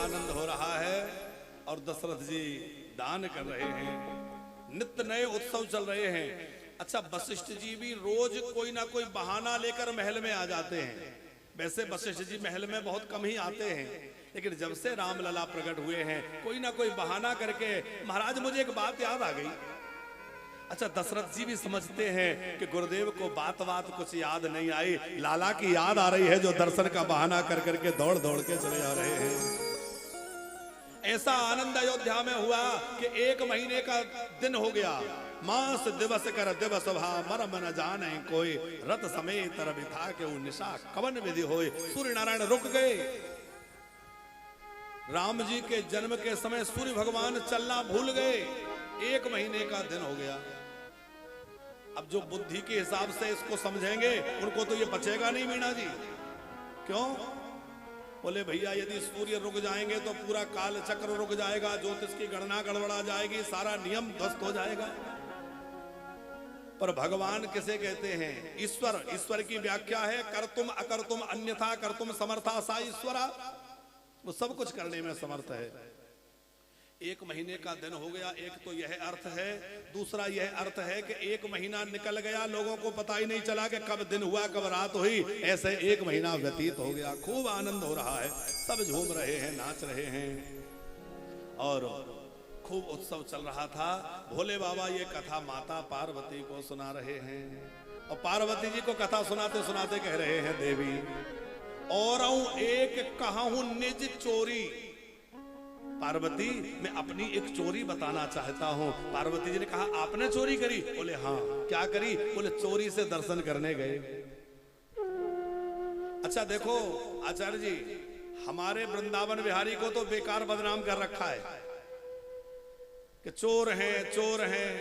आनंद हो रहा है और दशरथ जी दान कर रहे हैं, नित्य नए उत्सव चल रहे हैं। अच्छा, वशिष्ठ जी भी रोज कोई ना कोई बहाना लेकर महल में आ जाते हैं। वैसे वशिष्ठ जी महल में बहुत कम ही आते हैं, लेकिन जब से रामलला प्रकट हुए हैं कोई ना कोई बहाना करके, महाराज मुझे एक बात याद आ गई। अच्छा, दशरथ जी भी समझते हैं कि गुरुदेव को बात कुछ याद नहीं आई, लाला की याद आ रही है जो दर्शन का बहाना कर करके दौड़ दौड़ के चले आ रहे हैं। ऐसा आनंद अयोध्या में हुआ कि 1 महीने का दिन हो गया। मास दिवस कर दिवस भा मरम न जाने कोई, रथ समेत रवि था के निशा कवन विधि होए। सूर्य नारायण रुक गए। राम जी के जन्म के समय सूर्य भगवान चलना भूल गए। 1 महीने का दिन हो गया। अब जो बुद्धि के हिसाब से इसको समझेंगे उनको तो ये बचेगा नहीं मीणा जी। क्यों? बोले भैया यदि सूर्य रुक जाएंगे तो पूरा काल चक्र रुक जाएगा, ज्योतिष की गणना गड़बड़ा जाएगी, सारा नियम ध्वस्त हो जाएगा। पर भगवान किसे कहते हैं? ईश्वर। ईश्वर की व्याख्या है कर्तुम अकर्तुम अन्यथा कर्तुम समर्था सा ईश्वरा। वो सब कुछ करने में समर्थ है। 1 महीने का दिन हो गया, एक तो यह अर्थ है। दूसरा यह अर्थ है कि 1 महीना निकल गया, लोगों को पता ही नहीं चला कि कब दिन हुआ कब रात हुई। ऐसे 1 महीना व्यतीत हो गया। खूब आनंद हो रहा है, सब झूम रहे हैं, नाच रहे हैं और खूब उत्सव चल रहा था। भोले बाबा ये कथा माता पार्वती को सुना रहे हैं और पार्वती जी को कथा सुनाते सुनाते कह रहे हैं, देवी और एक कहूं निज चोरी। पार्वती मैं अपनी एक चोरी बताना चाहता हूं। पार्वती जी ने कहा आपने चोरी करी? बोले हाँ। क्या करी? बोले चोरी से दर्शन करने गए। अच्छा देखो आचार्य जी, हमारे वृंदावन बिहारी को तो बेकार बदनाम कर रखा है कि चोर हैं, चोर हैं।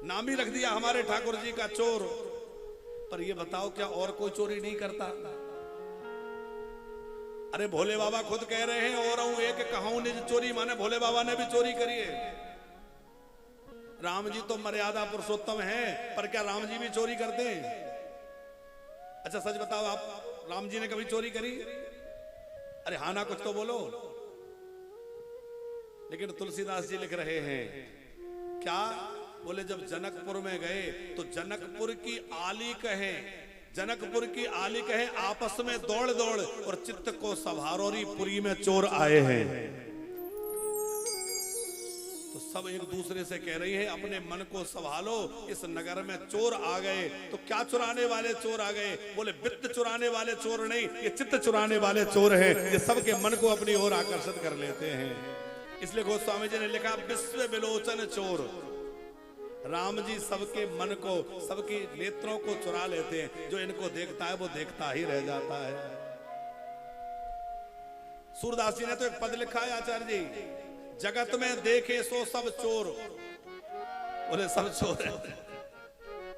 नाम ही रख दिया हमारे ठाकुर जी का चोर। पर ये बताओ क्या और कोई चोरी नहीं करता? अरे भोले बाबा खुद कह रहे हैं और एक कहूं निज चोरी, माने भोले बाबा ने भी चोरी करी है। राम जी तो मर्यादा पुरुषोत्तम हैं, पर क्या राम जी भी चोरी करते हैं? अच्छा सच बताओ, आप राम जी ने कभी चोरी करी? अरे हाँ ना, कुछ तो बोलो। लेकिन तुलसीदास जी लिख रहे हैं क्या? बोले जब जनकपुर में गए तो जनकपुर की आली कहें, जनकपुर की आली कहे आपस में दौड़ दौड़ और चित्त को सभारोरी पुरी में चोर आए हैं। तो सब एक दूसरे से कह रही है अपने मन को संभालो, इस नगर में चोर आ गए। तो क्या चुराने वाले चोर आ गए? बोले वित्त चुराने वाले चोर नहीं, ये चित्त चुराने वाले चोर हैं। ये सबके मन को अपनी ओर आकर्षित कर लेते हैं। इसलिए गोस्वामी जी ने लिखा विश्व विलोचन चोर। राम जी सबके मन को, सबके नेत्रों को चुरा लेते हैं। जो इनको देखता है वो देखता ही रह जाता है। सूरदास जी ने तो एक पद लिखा है आचार्य जी, जगत में देखे सो सब चोर। बोले सब चोर है।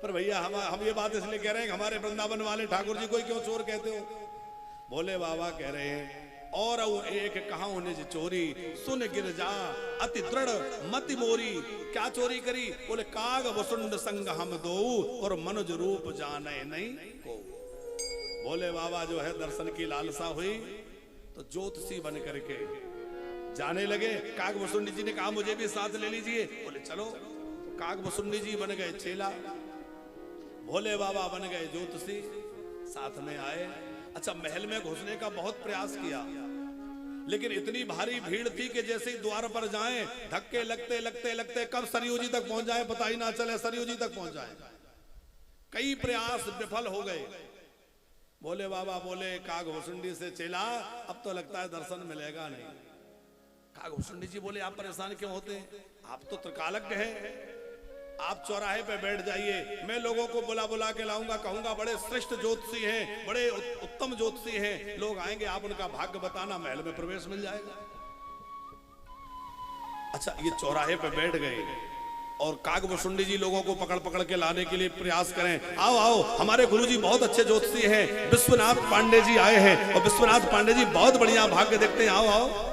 पर भैया हम ये बात इसलिए कह रहे हैं कि हमारे वृंदावन वाले ठाकुर जी को क्यों चोर कहते हो? भोले बाबा कह रहे हैं और एक कहूं निज चोरी, सुन गिरजा अति दृढ़ मति मोरी। क्या चोरी करी? बोले काग वसुंड संग हम दो और मनुज रूप जाने नहीं को। भोले बाबा जो है दर्शन की लालसा हुई तो ज्योतिषी बन करके जाने लगे। काग वसुंडी जी ने कहा मुझे भी साथ ले लीजिए। बोले चलो। तो काग वसुंडी जी बन गए चेला, भोले बाबा बन गए ज्योतिषी, साथ में आए। अच्छा, महल में घुसने का बहुत प्रयास किया, लेकिन इतनी भारी भीड़ थी कि जैसे ही द्वार पर जाएं धक्के लगते लगते लगते कब सरयू जी तक पहुंच जाए पता ही ना चले, सरयू जी तक पहुंच जाए। कई प्रयास विफल हो गए। भोले बाबा बोले काग भुसुंडी से चेला अब तो लगता है दर्शन मिलेगा नहीं। काग भुसुंडी जी बोले आप परेशान क्यों होते हैं? आप तो त्रिकालज्ञ हैं, आप चौराहे पे बैठ जाइए, मैं लोगों को बुला बुला के लाऊंगा, कहूंगा बड़े श्रेष्ठ ज्योतिषी हैं, बड़े उत्तम ज्योतिषी हैं, लोग आएंगे, आप उनका भाग्य बताना, महल में प्रवेश मिल जाएगा। अच्छा, ये चौराहे पे बैठ गए और कागभुसुंडी जी लोगों को पकड़ पकड़ के लाने के लिए प्रयास करें। आओ आओ, हमारे गुरुजी बहुत अच्छे ज्योतिषी हैं, विश्वनाथ पांडे जी आए हैं और विश्वनाथ पांडे जी बहुत बढ़िया भाग्य देखते हैं, आओ आओ।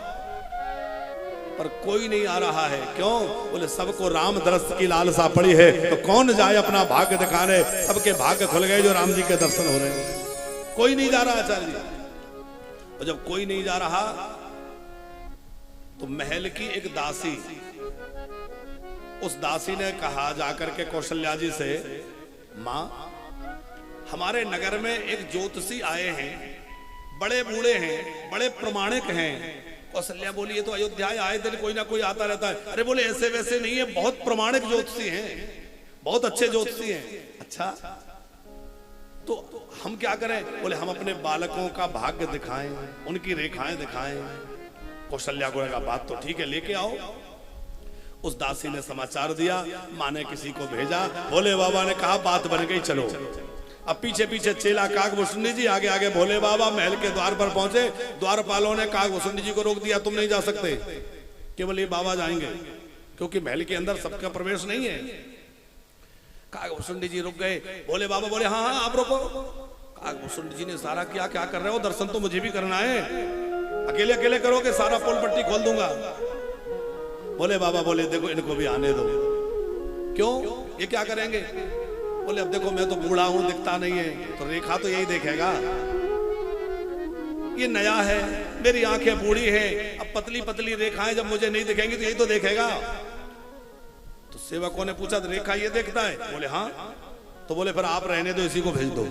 पर कोई नहीं आ रहा है। क्यों? बोले सबको राम दर्शन की लालसा पड़ी है, तो कौन जाए अपना भाग्य दिखाने। सबके भाग्य खुल गए जो राम जी के दर्शन हो रहे हैं। कोई नहीं जा रहा आचार्य जी। और जब कोई नहीं जा रहा तो महल की एक दासी, उस दासी ने कहा जाकर के कौशल्या जी से, मां हमारे नगर में एक ज्योतिषी आए हैं, बड़े बूढ़े हैं, बड़े प्रमाणिक हैं। कौशल्या बोली ये तो अयोध्या आए दिन कोई ना कोई आता रहता है। अरे बोले ऐसे वैसे नहीं है, बहुत प्रमाणिक ज्योतिषी हैं, बहुत अच्छे ज्योतिषी हैं। अच्छा तो हम क्या करें? बोले हम अपने बालकों का भाग्य दिखाएं, उनकी रेखाएं दिखाएं। कौशल्या को लगा बात तो ठीक है, लेके आओ। उस दासी ने समाचार दिया, माँ ने किसी को भेजा, भोले बाबा ने कहा बात बन गई, चलो। अब पीछे पीछे चेला काकभूषुंडी जी, आगे आगे भोले बाबा महल के द्वार पर पहुंचे। द्वारपालों ने काकभूषुंडी जी को रोक दिया, तुम नहीं जा सकते, केवल ये बाबा जाएंगे, क्योंकि महल के अंदर सबका प्रवेश नहीं है। काकभूषुंडी जी रुक गए। भोले बाबा बोले हाँ हाँ आप रोको। काकभूषुंडी जी ने सारा किया, क्या कर रहे हो? दर्शन तो मुझे भी करना है, अकेले अकेले करोगे सारा पोल पट्टी खोल दूंगा। भोले बाबा बोले देखो इनको भी आने दो। क्यों, ये क्या करेंगे? बोले अब देखो मैं तो बूढ़ा हूं, दिखता नहीं है, तो रेखा तो यही देखेगा, ये नया है, मेरी आंखें बूढ़ी हैं, अब पतली पतली रेखाएं जब मुझे नहीं दिखेंगी तो यही तो देखेगा। तो सेवकों ने पूछा रेखा ये देखता है? बोले हाँ। तो बोले फिर आप रहने दो, इसी को भेज दो,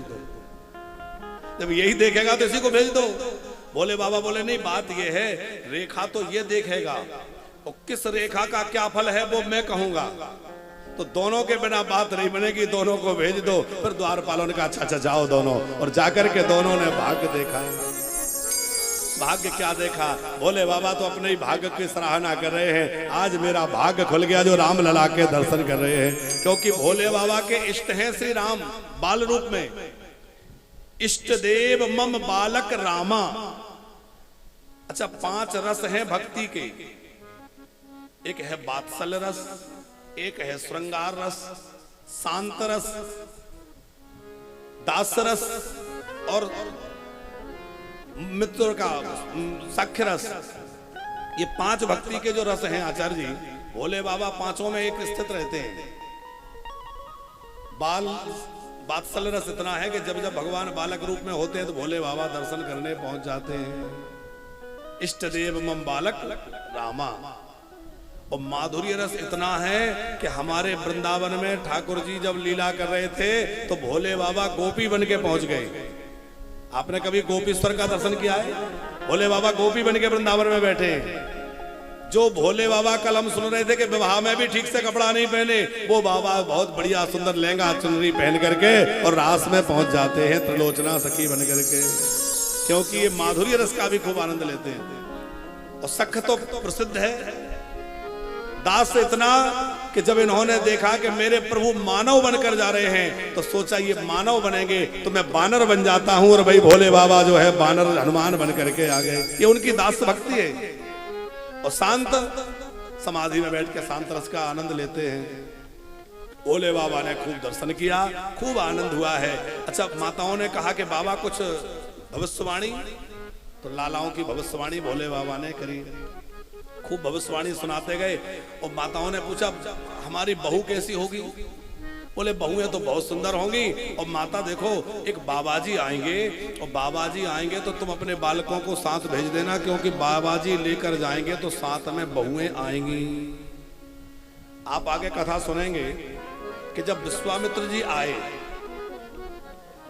जब यही देखेगा तो इसी को भेज दो। भोले बाबा बोले नहीं, बात ये है रेखा तो ये देखेगा, और किस रेखा का क्या फल है वो मैं कहूंगा, तो दोनों के बिना बात नहीं बनेगी, दोनों को भेज दो। फिर द्वारपालों ने कहा अच्छा अच्छा जाओ दोनों, और जाकर के दोनों ने भाग्य देखा। भाग्य क्या देखा? भोले बाबा तो अपने ही भाग्य की सराहना कर रहे हैं, आज मेरा भाग्य खुल गया जो राम लला के दर्शन कर रहे हैं, क्योंकि भोले बाबा के इष्ट हैं श्री राम बाल रूप में। इष्ट देव मम बालक रामा। अच्छा 5 रस हैं भक्ति के, एक है वात्सल्य रस, एक है श्रृंगार रस, शांत रस, दास रस और मित्र का सख्य रस। ये 5 भक्ति के जो रस हैं आचार्य जी, भोले बाबा पांचों में एक स्थित रहते हैं। वात्सल्य रस इतना है कि जब जब भगवान बालक रूप में होते हैं तो भोले बाबा दर्शन करने पहुंच जाते हैं। इष्ट देव मम बालक रामा। और माधुर्य रस इतना है कि हमारे वृंदावन में ठाकुर जी जब लीला कर रहे थे तो भोले बाबा गोपी बन के पहुंच गए। आपने कभी गोपीश्वर का दर्शन किया है? भोले बाबा गोपी बन के वृंदावन में बैठे। जो भोले बाबा कल हम सुन रहे थे कि विवाह में भी ठीक से कपड़ा नहीं पहने, वो बाबा बहुत बढ़िया सुंदर लहंगा चुनरी पहन करके और रास में पहुंच जाते हैं त्रिलोचना सखी बन करके, क्योंकि ये माधुर्य रस का भी खूब आनंद लेते हैं। और सख तो प्रसिद्ध है, दास इतना कि जब इन्होंने देखा कि मेरे प्रभु मानव बनकर जा रहे हैं तो सोचा ये मानव बनेंगे तो मैं बानर बन जाता हूं, और भाई भोले बाबा जो है बानर हनुमान बन करके आ गए। ये उनकी दास भक्ति है। और शांत समाधि में बैठ के शांत रस का आनंद लेते हैं। भोले बाबा ने खूब दर्शन किया, खूब आनंद हुआ है। अच्छा माताओं ने कहा कि बाबा कुछ भविष्यवाणी, तो लालाओं की भविष्यवाणी भोले बाबा ने करी, खूब भविष्यवाणी सुनाते गए। और माताओं ने पूछा हमारी बहू कैसी होगी? बोले बहुएं तो बहुत सुंदर होंगी। और माता देखो एक बाबाजी आएंगे, और बाबाजी आएंगे तो तुम अपने बालकों को साथ भेज देना, क्योंकि बाबाजी लेकर जाएंगे तो साथ में बहुएं आएंगी। आप आगे कथा सुनेंगे कि जब विश्वामित्र जी आए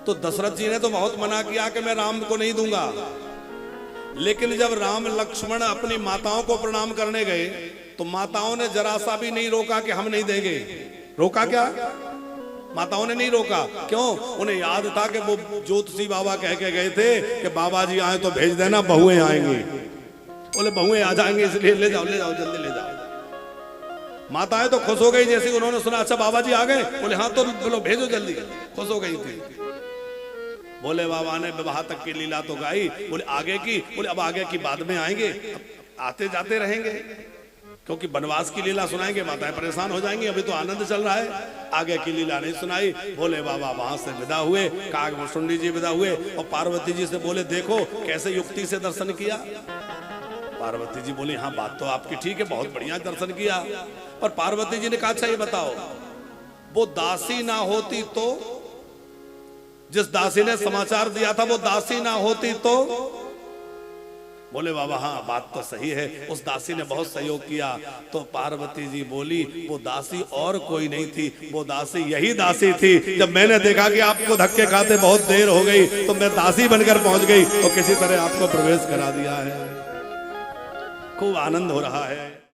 तो दशरथ जी ने तो बहुत मना किया कि मैं राम को नहीं दूंगा, लेकिन जब राम लक्ष्मण अपनी माताओं को प्रणाम करने गए तो माताओं ने जरा सा भी नहीं रोका कि हम नहीं देंगे। रोका क्या? माताओं ने नहीं रोका। क्यों? उन्हें याद था कि वो ज्योतिषी बाबा कह के गए थे कि बाबा जी आए तो भेज देना, बहुएं आएंगी। बोले बहुएं आ जाएंगे इसलिए ले जाओ जल्दी ले जाओ। माताएं तो खुश हो गई जैसे उन्होंने सुना अच्छा बाबा जी आ गए। बोले हाँ तो बोलो भेजो जल्दी, खुश हो गई थी। भोले बाबा ने विवाह तक की लीला तो गाई। बोले आगे की? बोले अब आगे की बाद में आएंगे, आते जाते रहेंगे, क्योंकि वनवास की लीला सुनाएंगे माताएं परेशान हो जाएंगी, अभी तो आनंद चल रहा है, आगे की लीला नहीं सुनाई। भोले बाबा वहां से विदा हुए, काकभूषुंडी जी विदा हुए और पार्वती जी से बोले देखो कैसे युक्ति से दर्शन किया। पार्वती जी बोली हाँ बात तो आपकी ठीक है, बहुत बढ़िया दर्शन किया। और पार्वती जी ने कहा अच्छा ये बताओ वो दासी ना होती तो, जिस दासी ने समाचार दिया था वो दासी ना होती तो बोले बाबा हाँ बात तो सही है, उस दासी ने बहुत सहयोग किया। तो पार्वती जी बोली वो दासी और कोई नहीं थी, वो दासी यही दासी थी। जब मैंने देखा कि आपको धक्के खाते बहुत देर हो गई तो मैं दासी बनकर पहुंच गई और किसी तरह आपको प्रवेश करा दिया है। खूब आनंद हो रहा है।